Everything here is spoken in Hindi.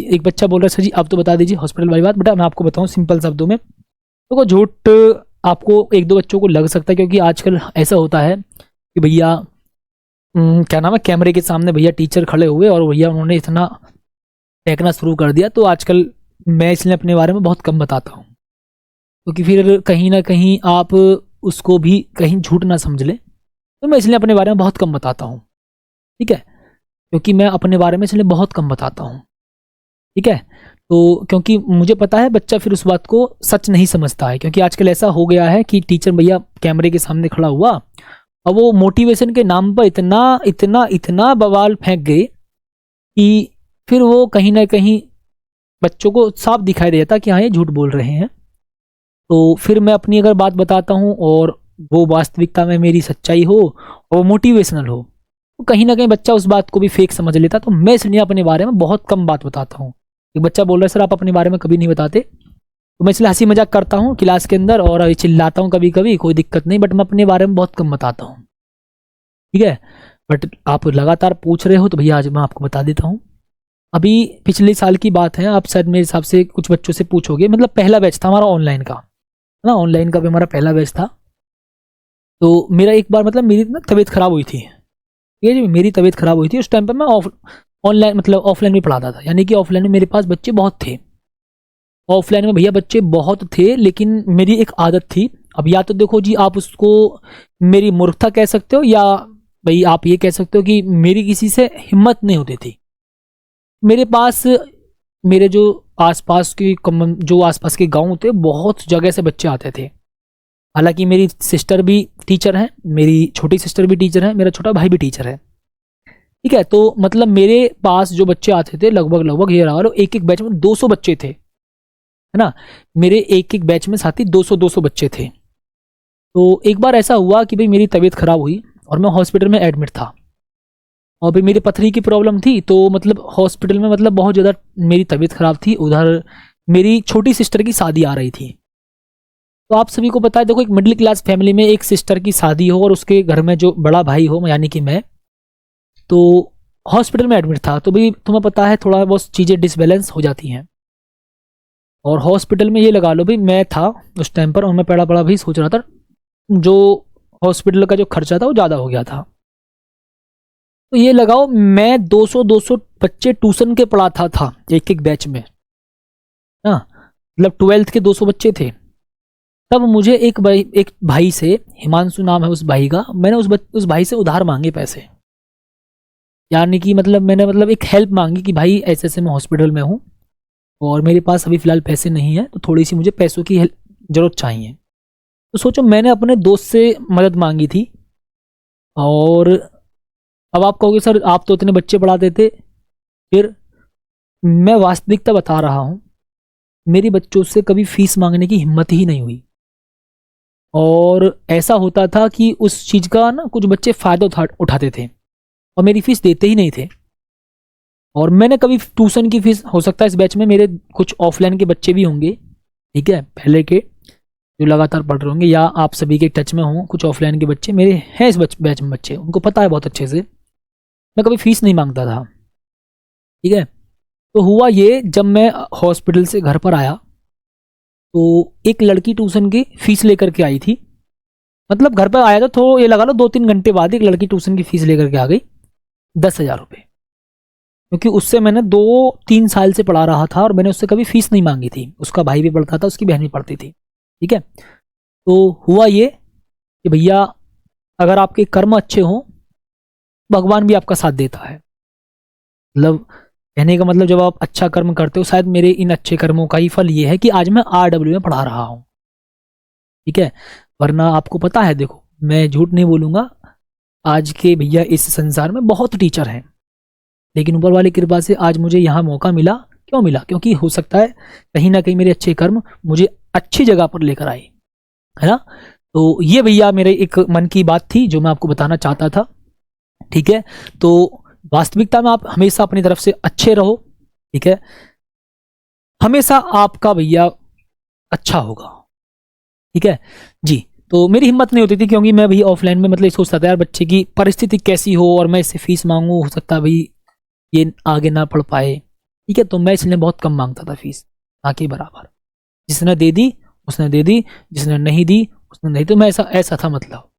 एक बच्चा बोल रहा है सर जी आप तो बता दीजिए हॉस्पिटल वाली बात। बेटा मैं आपको बताऊं सिंपल शब्दों में, तो झूठ आपको एक दो बच्चों को लग सकता है, क्योंकि आजकल ऐसा होता है कि भैया क्या नाम है, कैमरे के सामने भैया टीचर खड़े हुए और भैया उन्होंने इतना फेंकना शुरू कर दिया। तो आजकल मैं इसलिए अपने बारे में बहुत कम बताता हूँ, क्योंकि फिर कहीं ना कहीं आप उसको भी कहीं झूठ ना समझ ले, तो मैं इसलिए अपने बारे में बहुत कम बताता हूँ। ठीक है, क्योंकि मैं अपने बारे में इसलिए बहुत कम बताता हूँ। ठीक है, तो क्योंकि मुझे पता है बच्चा फिर उस बात को सच नहीं समझता है, क्योंकि आजकल ऐसा हो गया है कि टीचर भैया कैमरे के सामने खड़ा हुआ और वो मोटिवेशन के नाम पर इतना इतना इतना बवाल फेंक गए कि फिर वो कहीं ना कहीं बच्चों को साफ दिखाई देता कि हाँ ये झूठ बोल रहे हैं। तो फिर मैं अपनी अगर बात बताता हूँ और वो वास्तविकता में मेरी सच्चाई हो और मोटिवेशनल हो, तो कहीं ना कहीं बच्चा उस बात को भी फेक समझ लेता। तो मैं इसलिए अपने बारे में बहुत कम बात बताता हूँ। एक बच्चा बोल रहा है सर आप अपने बारे में कभी नहीं बताते, तो मैं इसलिए हंसी मजाक करता हूँ क्लास के अंदर और चिल्लाता हूँ कभी कभी, कोई दिक्कत नहीं, बट मैं अपने बारे में बहुत कम बताता हूँ। ठीक है, बट आप लगातार पूछ रहे हो तो भैया आज मैं आपको बता देता हूँ। अभी पिछले साल की बात है, आप शायद मेरे हिसाब से कुछ बच्चों से पूछोगे, मतलब पहला बैच था हमारा ऑनलाइन का, है ना, ऑनलाइन का भी हमारा पहला बैच था। तो मेरा एक बार मतलब मेरी ना तबीयत खराब हुई थी। ठीक है जी, मेरी तबीयत खराब हुई थी उस टाइम पर। मैं ऑनलाइन मतलब ऑफलाइन में पढ़ाता था, यानी कि ऑफलाइन में मेरे पास बच्चे बहुत थे, ऑफलाइन में भैया बच्चे बहुत थे, लेकिन मेरी एक आदत थी। अब या तो देखो जी आप उसको मेरी मूर्खता कह सकते हो, या भाई आप ये कह सकते हो कि मेरी किसी से हिम्मत नहीं होती थी। मेरे पास मेरे जो आसपास के जो आसपास के गांव थे, बहुत जगह से बच्चे आते थे। हालांकि मेरी सिस्टर भी टीचर है, मेरी छोटी सिस्टर भी टीचर है, मेरा छोटा भाई भी टीचर है। ठीक है, तो मतलब मेरे पास जो बच्चे आते थे लगभग लगभग ये रहा लो एक एक बैच में 200 बच्चे थे, है ना, मेरे एक एक बैच में साथी 200 बच्चे थे। तो एक बार ऐसा हुआ कि भाई मेरी तबीयत खराब हुई और मैं हॉस्पिटल में एडमिट था, और भी मेरी पथरी की प्रॉब्लम थी। तो मतलब हॉस्पिटल में मतलब बहुत ज़्यादा मेरी तबीयत खराब थी। उधर मेरी छोटी सिस्टर की शादी आ रही थी। तो आप सभी को पता है, देखो एक मिडिल क्लास फैमिली में एक सिस्टर की शादी हो और उसके घर में जो बड़ा भाई हो यानी कि मैं, तो हॉस्पिटल में एडमिट था। तो भाई तुम्हें पता है थोड़ा बहुत चीज़ें डिसबैलेंस हो जाती हैं। और हॉस्पिटल में ये लगा लो भाई मैं था उस टाइम पर, और मैं पड़ा पड़ा भी सोच रहा था, जो हॉस्पिटल का जो खर्चा था वो ज़्यादा हो गया था। तो ये लगाओ मैं 200 बच्चे ट्यूशन के पढ़ाता था एक एक बैच में, हाँ, मतलब 12th के 200 बच्चे थे। तब मुझे एक भाई से, हिमांशु नाम है उस भाई का, मैंने उस भाई से उधार मांगे पैसे। यानी कि मतलब मैंने मतलब एक हेल्प मांगी कि भाई ऐसे ऐसे मैं हॉस्पिटल में हूँ और मेरे पास अभी फ़िलहाल पैसे नहीं है, तो थोड़ी सी मुझे पैसों की ज़रूरत चाहिए। तो सोचो मैंने अपने दोस्त से मदद मांगी थी। और अब आप कहोगे सर आप तो इतने बच्चे पढ़ाते थे, फिर मैं वास्तविकता बता रहा हूँ, मेरी बच्चों से कभी फीस मांगने की हिम्मत ही नहीं हुई। और ऐसा होता था कि उस चीज़ का ना कुछ बच्चे फ़ायदा उठाते थे और मेरी फीस देते ही नहीं थे। और मैंने कभी ट्यूशन की फीस, हो सकता है इस बैच में मेरे कुछ ऑफलाइन के बच्चे भी होंगे, ठीक है, पहले के जो लगातार पढ़ रहे होंगे, या आप सभी के टच में हों कुछ ऑफलाइन के बच्चे मेरे हैं इस बैच में बच्चे, उनको पता है बहुत अच्छे से मैं कभी फीस नहीं मांगता था। ठीक है, तो हुआ ये, जब मैं हॉस्पिटल से घर पर आया तो एक लड़की ट्यूशन की फीस लेकर के आई थी। मतलब घर पर आया था तो ये लगा लो 2-3 घंटे बाद एक लड़की ट्यूशन की फीस लेकर के आ गई, 10,000 रुपये। क्योंकि उससे मैंने 2-3 साल से पढ़ा रहा था और मैंने उससे कभी फीस नहीं मांगी थी। उसका भाई भी पढ़ता था, उसकी बहन भी पढ़ती थी। ठीक है, तो हुआ ये कि भैया अगर आपके कर्म अच्छे हों, भगवान भी आपका साथ देता है। मतलब कहने का मतलब जब आप अच्छा कर्म करते हो, शायद मेरे इन अच्छे कर्मों का ही फल ये है कि आज मैं RW में पढ़ा रहा हूँ। ठीक है, वरना आपको पता है, देखो मैं झूठ नहीं बोलूँगा, आज के भैया इस संसार में बहुत टीचर हैं, लेकिन ऊपर वाली कृपा से आज मुझे यहाँ मौका मिला। क्यों मिला? क्योंकि हो सकता है कहीं ना कहीं मेरे अच्छे कर्म मुझे अच्छी जगह पर लेकर आए, है ना। तो ये भैया मेरे एक मन की बात थी जो मैं आपको बताना चाहता था। ठीक है, तो वास्तविकता में आप हमेशा अपनी तरफ से अच्छे रहो। ठीक है, हमेशा आपका भैया अच्छा होगा। ठीक है जी, तो मेरी हिम्मत नहीं होती थी, क्योंकि मैं भी ऑफलाइन में मतलब सोचता था यार बच्चे की परिस्थिति कैसी हो और मैं इससे फीस मांगू, हो सकता है भाई ये आगे ना पढ़ पाए, ठीक है, तो मैं इसलिए बहुत कम मांगता था फीस, ना कि बराबर। जिसने दे दी उसने दे दी, जिसने नहीं दी उसने नहीं, तो मैं ऐसा था मतलब।